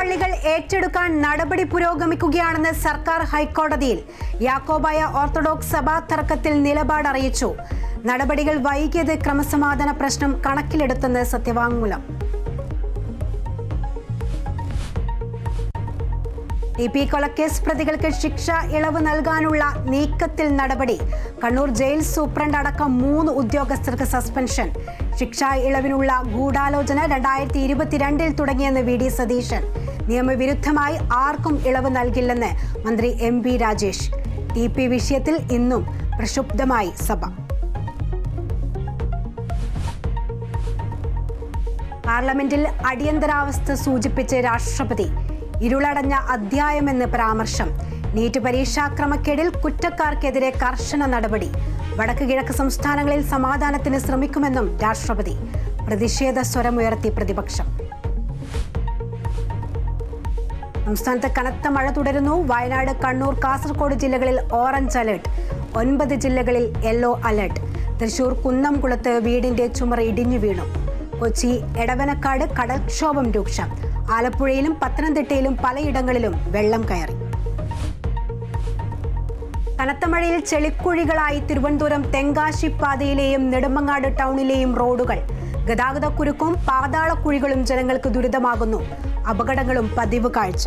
പള്ളികൾ ഏറ്റെടുക്കാൻ നടപടി പുരോഗമിക്കുകയാണെന്ന് സർക്കാർ ഹൈക്കോടതിയിൽ. യാക്കോബായ ഓർത്തഡോക്സ് സഭാ തർക്കത്തിൽ നിലപാട് അറിയിച്ചു. നടപടികൾ വൈകിയത് ക്രമസമാധാന പ്രശ്നം കണക്കിലെടുത്തെന്ന് സത്യവാങ്മൂലം. ടി.പി. കൊലക്കേസ് പ്രതികൾക്ക് ശിക്ഷ ഇളവ് നൽകാനുള്ള നീക്കത്തിൽ നടപടി. കണ്ണൂർ ജയിൽ സൂപ്രണ്ട് അടക്കം 3 ഉദ്യോഗസ്ഥർക്ക് സസ്പെൻഷൻ. ശിക്ഷാ ഇളവിനുള്ള ഗൂഢാലോചന 2022 തുടങ്ങിയെന്ന് വി. ഡി. സതീശൻ. നിയമവിരുദ്ധമായി ആർക്കും ഇളവ് നൽകില്ലെന്ന് മന്ത്രി എം.ബി. രാജേഷ്. ടി.പി. വിഷയത്തിൽ ഇന്നും പ്രക്ഷുബ്ധമായി സഭ. പാർലമെന്റിൽ അടിയന്തരാവസ്ഥ സൂചിപ്പിച്ച് രാഷ്ട്രപതി. ഇരുളടഞ്ഞ അധ്യായമെന്ന് പരാമർശം. നീറ്റ് പരീക്ഷാ ക്രമക്കേടിൽ കുറ്റക്കാർക്കെതിരെ കർശന നടപടി. വടക്ക് കിഴക്ക് സംസ്ഥാനങ്ങളിൽ സമാധാനത്തിന് ശ്രമിക്കുമെന്നും രാഷ്ട്രപതി. പ്രതിഷേധ സ്വരമുയർത്തി പ്രതിപക്ഷം. സംസ്ഥാനത്ത് കനത്ത മഴ തുടരുന്നു. വയനാട്, കണ്ണൂർ, കാസർഗോഡ് ജില്ലകളിൽ ഓറഞ്ച് അലർട്ട്. 9 ജില്ലകളിൽ യെല്ലോ അലർട്ട്. തൃശൂർ കുന്നംകുളത്ത് വീടിന്റെ ചുമർ ഇടിഞ്ഞു വീണു. കൊച്ചി എടവനക്കാട് കടൽക്ഷോഭം രൂക്ഷം. ആലപ്പുഴയിലും പത്തനംതിട്ടയിലും പലയിടങ്ങളിലും വെള്ളം കയറി. കനത്ത മഴയിൽ ചെളിക്കുഴികളായി തിരുവനന്തപുരം തെങ്കാശി പാതയിലെയും നെടുമങ്ങാട് ടൗണിലെയും റോഡുകൾ. ഗതാഗതക്കുരുക്കും പാതാളക്കുഴികളും ജനങ്ങൾക്ക് ദുരിതമാകുന്നു. അപകടങ്ങളും പതിവ് കാഴ്ച.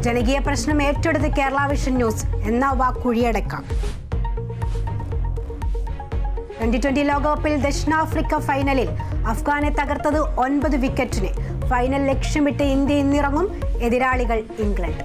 ജനകീയ പ്രശ്നം ഏറ്റെടുത്ത് കേരള വിഷൻ ന്യൂസ്. എന്നാ കുഴിയടക്കാം. 2020 ലോകകപ്പിൽ ദക്ഷിണാഫ്രിക്ക ഫൈനലിൽ അഫ്ഗാനെ തകർത്തത് 9 വിക്കറ്റിന്. ഫൈനൽ ലക്ഷ്യമിട്ട് ഇന്ത്യ ഇന്നിറങ്ങും. എതിരാളികൾ ഇംഗ്ലണ്ട്.